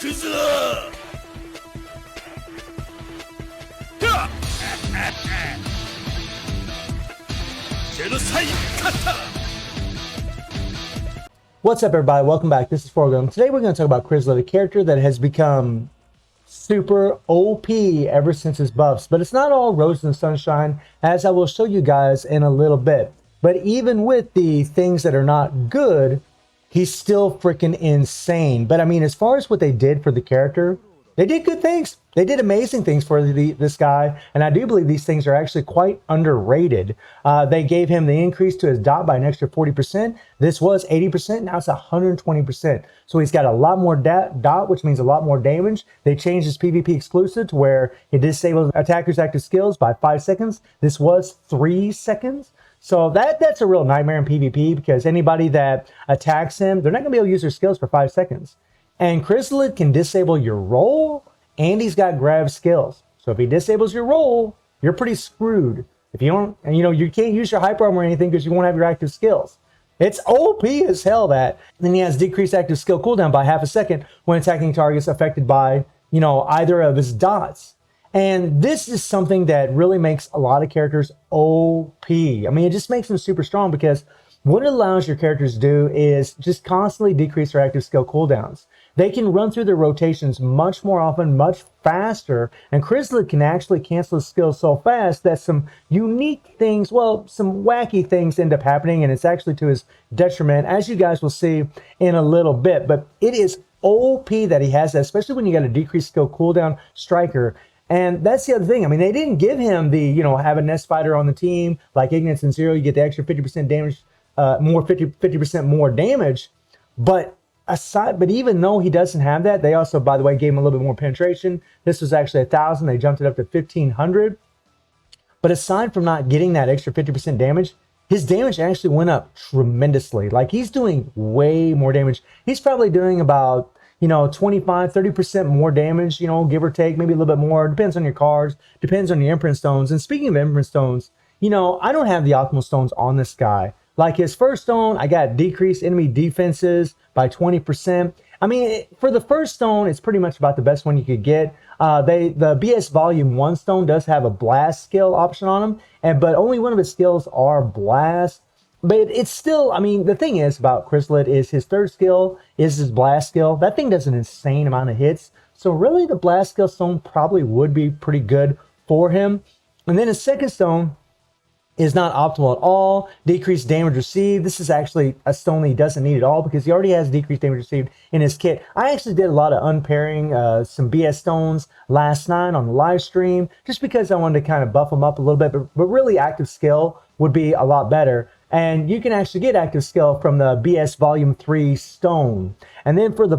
くぞ。What's up, everybody? Welcome back. This is Forgo. Today we're going to talk about Kryzalid, a character that has become super OP ever since his buffs. But it's not all roses and sunshine, as I will show you guys in a little bit. But even with the things that are not good, he's still freaking insane. But I mean, as far as what they did for the character, they did good things. They did amazing things for this guy, and I do believe these things are actually quite underrated. They gave him the increase to his dot by an extra 40%. This was 80%, now it's 120%. So he's got a lot more dot, which means a lot more damage. They changed his PvP exclusive to where it disables attackers' active skills by 5 seconds. This was 3 seconds. So that's a real nightmare in PvP, because anybody that attacks him, they're not going to be able to use their skills for 5 seconds. And Kryzalid can disable your roll, and he's got grab skills. So if he disables your roll, you're pretty screwed. If you don't, and you can't use your hyper armor or anything because you won't have your active skills. It's OP as hell that. Then he has decreased active skill cooldown by half a second when attacking targets affected by, either of his dots. And this is something that really makes a lot of characters OP. I mean, it just makes them super strong, because what it allows your characters to do is just constantly decrease their active skill cooldowns. They can run through their rotations much more often, much faster, and Kryzalid can actually cancel his skills so fast that some unique things, well, some wacky things end up happening, and it's actually to his detriment, as you guys will see in a little bit. But it is OP that he has that, especially when you got a decreased skill cooldown striker. And that's the other thing. I mean, they didn't give him the, have a nest fighter on the team like Ignis and Zero. You get the extra 50% damage, 50% more damage. But even though he doesn't have that, they also, by the way, gave him a little bit more penetration. This was actually 1,000. They jumped it up to 1,500. But aside from not getting that extra 50% damage, his damage actually went up tremendously. Like, he's doing way more damage. He's probably doing about 25, 30% more damage, give or take, maybe a little bit more. Depends on your cards, depends on your imprint stones. And speaking of imprint stones, I don't have the optimal stones on this guy. Like his first stone, I got decreased enemy defenses by 20%. I mean, for the first stone, it's pretty much about the best one you could get. The BS Volume 1 stone does have a blast skill option on him, but only one of his skills are blast. But it's still, I mean, the thing is about Kryzalid is his third skill is his blast skill. That thing does an insane amount of hits. So really the blast skill stone probably would be pretty good for him. And then his second stone is not optimal at all. Decreased damage received. This is actually a stone that he doesn't need at all, because he already has decreased damage received in his kit. I actually did a lot of unpairing some BS stones last night on the live stream, just because I wanted to kind of buff them up a little bit. But really active skill would be a lot better. And you can actually get active skill from the BS Volume 3 stone. And then for the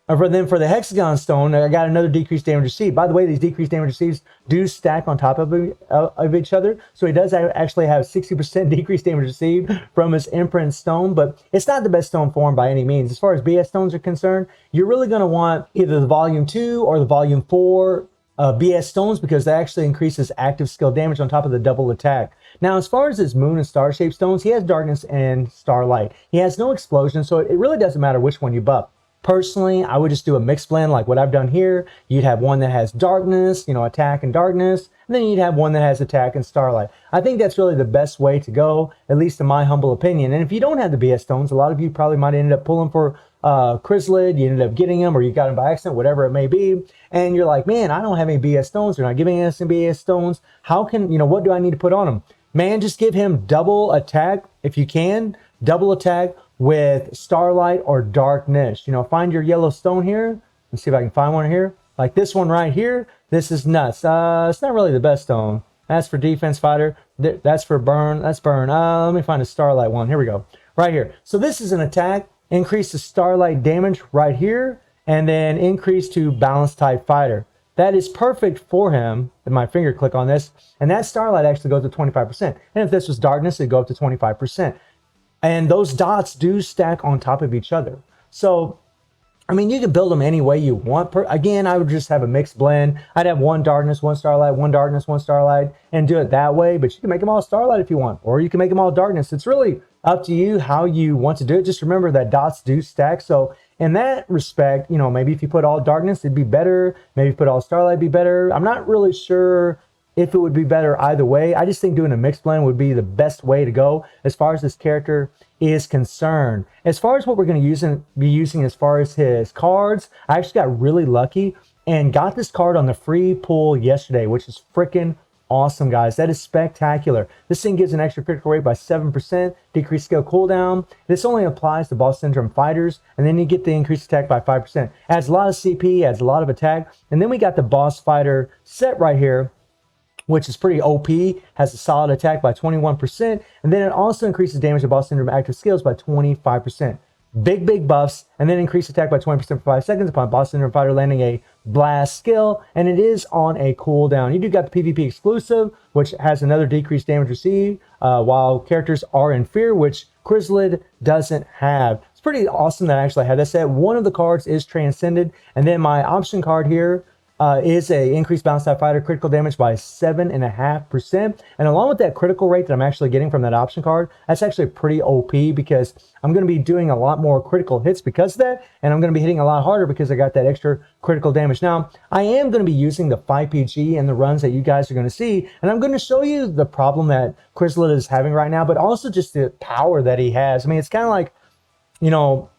for the Hexagon stone, I got another decreased damage received. By the way, these decreased damage received do stack on top of each other. So he does actually have 60% decreased damage received from his imprint stone, but it's not the best stone for him by any means. As far as BS stones are concerned, you're really going to want either the Volume 2 or the Volume 4 BS stones, because that actually increases active skill damage on top of the double attack. Now, as far as his moon and star shaped stones, he has darkness and starlight. He has no explosion, so it really doesn't matter which one you buff. Personally, I would just do a mixed blend like what I've done here. You'd have one that has darkness, attack and darkness, and then you'd have one that has attack and starlight. I think that's really the best way to go, at least in my humble opinion. And if you don't have the BS stones, a lot of you probably might end up pulling for Kryzalid. You ended up getting them, or you got them by accident, whatever it may be. And you're like, man, I don't have any BS stones. They're not giving us any BS stones. How can, what do I need to put on them? Man, just give him double attack if you can. Double attack with starlight or darkness. Find your yellow stone here. Let's see if I can find one here. Like this one right here. This is nuts. It's not really the best stone. That's for defense fighter. That's for burn. That's burn. Let me find a starlight one. Here we go. Right here. So this is an attack. Increase the starlight damage right here. And then increase to balance type fighter. That is perfect for him. If my finger click on this. And that starlight actually goes to 25%. And if this was darkness, it'd go up to 25%. And those dots do stack on top of each other. So, I mean, you can build them any way you want. Again, I would just have a mixed blend. I'd have one darkness, one starlight, one darkness, one starlight, and do it that way. But you can make them all starlight if you want, or you can make them all darkness. It's really Up to you how you want to do it. Just remember that dots do stack. So in that respect, you know, maybe if you put all darkness, it'd be better. Maybe if you put all starlight, it'd be better. I'm not really sure if it would be better either way. I just think doing a mixed blend would be the best way to go as far as this character is concerned. As far as what we're going to be using as far as his cards, I actually got really lucky and got this card on the free pull yesterday, which is freaking awesome, guys. That is spectacular. This thing gives an extra critical rate by 7%, decreased skill cooldown. This only applies to boss syndrome fighters, and then you get the increased attack by 5%. Adds a lot of CP, adds a lot of attack, and then we got the boss fighter set right here, which is pretty OP, has a solid attack by 21%, and then it also increases damage to boss syndrome active skills by 25%. Big buffs, and then increase attack by 20% for 5 seconds upon boss syndrome fighter landing a blast skill, and it is on a cooldown. You do got the PvP exclusive, which has another decreased damage received, while characters are in fear, which Kryzalid doesn't have. It's pretty awesome that I actually had that set. One of the cards is transcended, and then my option card here is a increased bounce type fighter critical damage by 7.5%. And along with that critical rate that I'm actually getting from that option card, that's actually pretty OP because I'm going to be doing a lot more critical hits because of that. And I'm going to be hitting a lot harder because I got that extra critical damage. Now, I am going to be using the 5PG in the runs that you guys are going to see. And I'm going to show you the problem that Kryzalid is having right now, but also just the power that he has. I mean, it's kind of like, you know,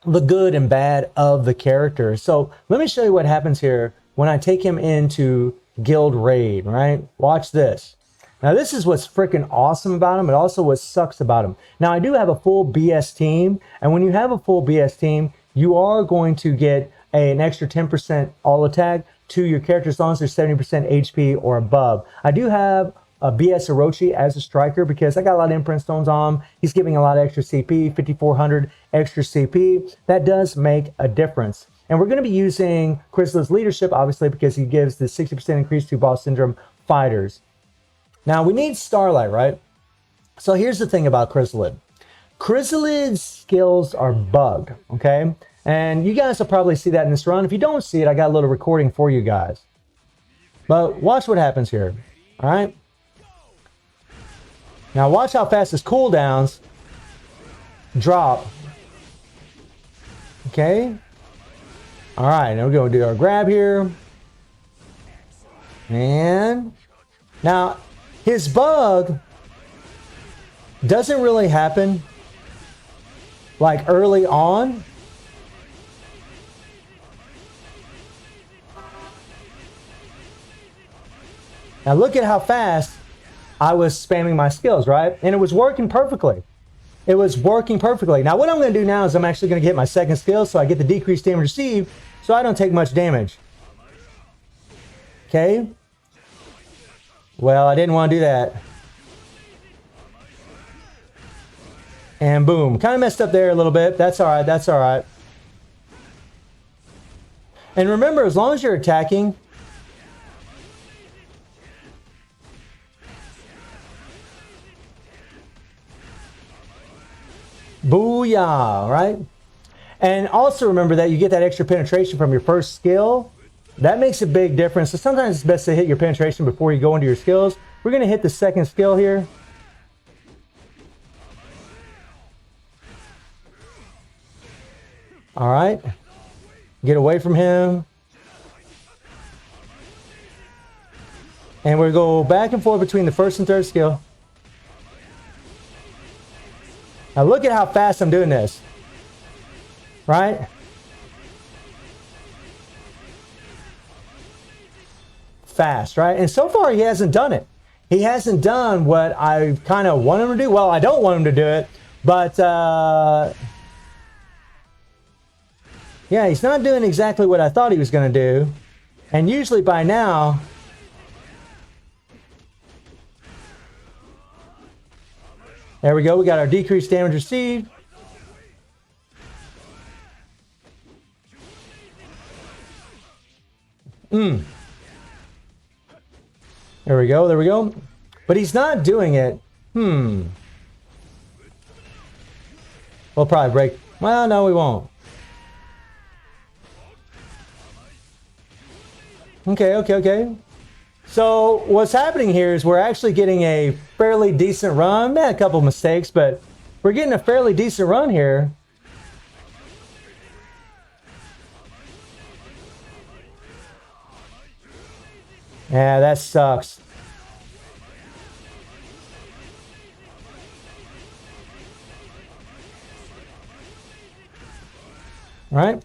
the good and bad of the character. So let me show you what happens here when I take him into Guild Raid, right? Watch this. Now, this is what's freaking awesome about him, but also what sucks about him. Now, I do have a full BS team, and when you have a full BS team, you are going to get an extra 10% all attack to your character as long as they're 70% HP or above. I do have a BS Orochi as a striker because I got a lot of imprint stones on him. He's giving a lot of extra CP, 5,400 extra CP. That does make a difference. And we're going to be using Kryzalid's leadership, obviously, because he gives the 60% increase to boss syndrome fighters. Now, we need Starlight, right? So here's the thing about Kryzalid. Kryzalid's skills are bugged, okay? And you guys will probably see that in this run. If you don't see it, I got a little recording for you guys. But watch what happens here, all right? Now, watch how fast his cooldowns drop. Okay? All right, now we're going to do our grab here. And now his bug doesn't really happen like early on. Now look at how fast I was spamming my skills, right? And it was working perfectly. It was working perfectly. Now what I'm going to do now is I'm actually going to get my second skill so I get the decreased damage received so I don't take much damage. Okay. Well, I didn't want to do that. And boom. Kind of messed up there a little bit. That's all right. That's all right. And remember, as long as you're attacking, booyah, right? And also remember that you get that extra penetration from your first skill. That makes a big difference. So sometimes it's best to hit your penetration before you go into your skills. We're going to hit the second skill here. All right. Get away from him. And we'll go back and forth between the first and third skill. Now look at how fast I'm doing this. Right? Fast, right? And so far he hasn't done it. He hasn't done what I kind of want him to do. Well, I don't want him to do it, but yeah, he's not doing exactly what I thought he was going to do. And usually by now, there we go. We got our decreased damage received. There we go. There we go. But he's not doing it. We'll probably break. Well, no, we won't. Okay. So what's happening here is we're actually getting a fairly decent run. Had a couple mistakes, but we're getting a fairly decent run here. Yeah, that sucks. Right?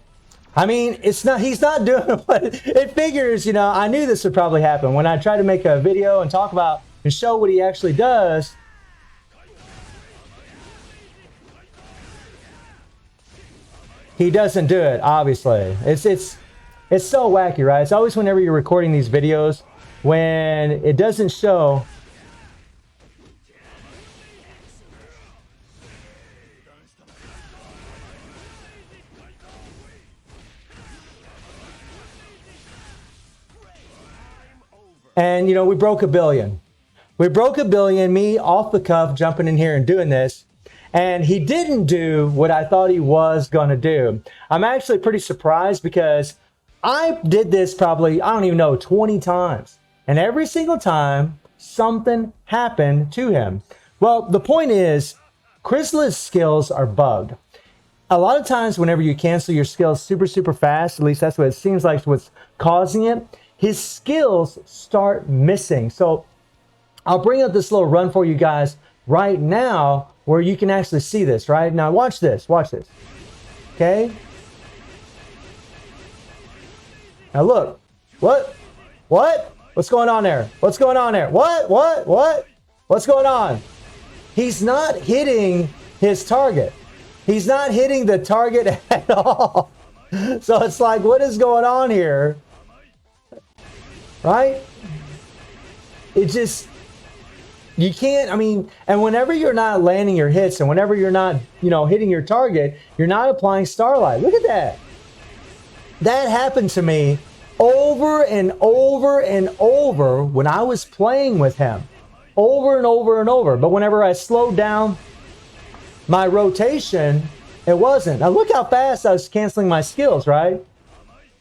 I mean, it's not, he's not doing what it figures, you know, I knew this would probably happen. When I try to make a video and talk about and show what he actually does, he doesn't do it, obviously. It's so wacky, right? It's always whenever you're recording these videos, when it doesn't show. And, you know, we broke a billion. We broke a billion, me off the cuff jumping in here and doing this. And he didn't do what I thought he was going to do. I'm actually pretty surprised because I did this probably, I don't even know, 20 times. And every single time, something happened to him. Well, the point is, Kryzalid's skills are bugged. A lot of times, whenever you cancel your skills super fast, at least that's what it seems like is what's causing it, his skills start missing. So I'll bring up this little run for you guys right now where you can actually see this, right? Now watch this, okay? Now look, what? What's going on there? What's going on there? What? What's going on? He's not hitting his target. He's not hitting the target at all. So it's like, what is going on here? Right? It just, you can't, I mean, and whenever you're not landing your hits and whenever you're not, you know, hitting your target, you're not applying Starlight. Look at that. That happened to me over and over and over when I was playing with him. Over and over and over. But whenever I slowed down my rotation, it wasn't. Now look how fast I was canceling my skills, right?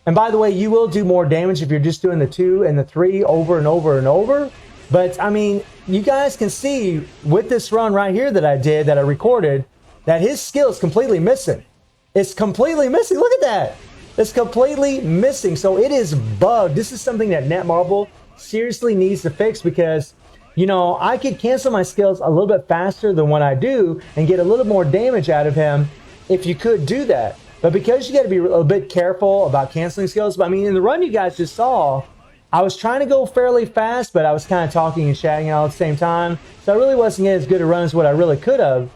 And by the way, you will do more damage if you're just doing the 2 and the 3 over and over and over. But I mean, you guys can see with this run right here that I did, that I recorded, that his skill is completely missing. It's completely missing. Look at that. It's completely missing. So it is bugged. This is something that Netmarble seriously needs to fix because, you know, I could cancel my skills a little bit faster than what I do and get a little more damage out of him if you could do that. But because you got to be a bit careful about canceling skills. But I mean, in the run you guys just saw, I was trying to go fairly fast, but I was kind of talking and chatting all at the same time. So I really wasn't getting as good a run as what I really could have.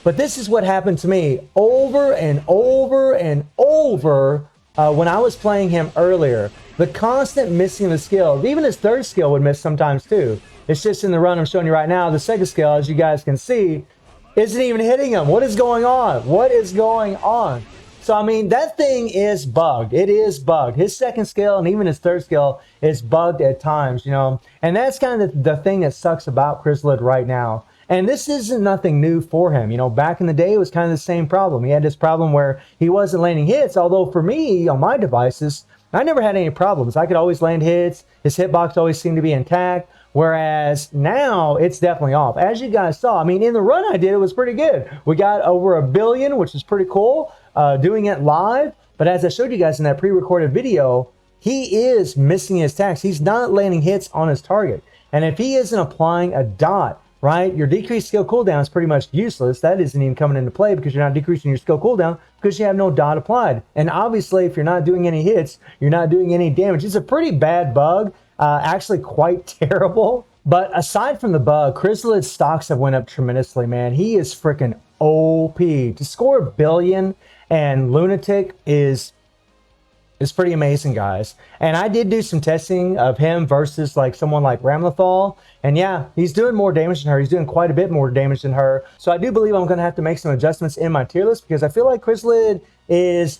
But this is what happened to me over and over and over when I was playing him earlier. The constant missing of the skills. Even his third skill would miss sometimes too. It's just in the run I'm showing you right now. The second skill, as you guys can see, isn't even hitting him. What is going on? What is going on? So, I mean, that thing is bugged. It is bugged. His second skill and even his third skill is bugged at times, you know. And that's kind of the thing that sucks about Kryzalid right now. And this isn't nothing new for him. You know, back in the day, it was kind of the same problem. He had this problem where he wasn't landing hits. Although for me, on my devices, I never had any problems. I could always land hits. His hitbox always seemed to be intact. Whereas now it's definitely off. As you guys saw, I mean, in the run I did, it was pretty good. We got over 1 billion, which is pretty cool, doing it live. But as I showed you guys in that pre-recorded video, he is missing his tax. He's not landing hits on his target. And if he isn't applying a dot, right, your decreased skill cooldown is pretty much useless. That isn't even coming into play because you're not decreasing your skill cooldown because you have no dot applied. And obviously, if you're not doing any hits, you're not doing any damage. It's a pretty bad bug. Actually quite terrible. But aside from the bug, Kryzalid's stocks have went up tremendously, man. He is freaking OP. To score 1 billion and Lunatic is pretty amazing, guys. And I did do some testing of him versus like someone like Ramlethal. And yeah, he's doing more damage than her. He's doing quite a bit more damage than her. So I do believe I'm going to have to make some adjustments in my tier list because I feel like Kryzalid is...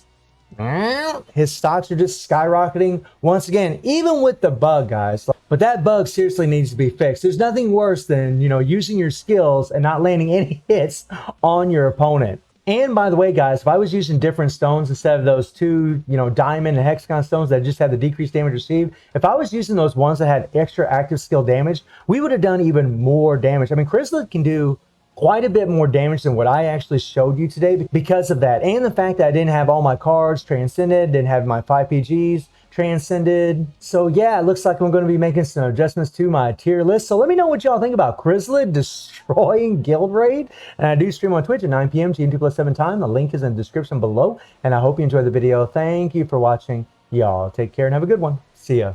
his stocks are just skyrocketing once again, even with the bug, guys. But that bug seriously needs to be fixed. There's nothing worse than, you know, using your skills and not landing any hits on your opponent. And by the way, guys, if I was using different stones instead of those 2, you know, diamond and hexagon stones that just had the decreased damage received, if I was using those ones that had extra active skill damage, we would have done even more damage. I mean, Kryzalid can do quite a bit more damage than what I actually showed you today because of that. And the fact that I didn't have all my cards transcended, didn't have my 5 PGs transcended. So yeah, it looks like I'm going to be making some adjustments to my tier list. So let me know what y'all think about Kryzalid destroying Guild Raid. And I do stream on Twitch at 9 p.m. GMT+7 time. The link is in the description below. And I hope you enjoyed the video. Thank you for watching. Y'all take care and have a good one. See ya.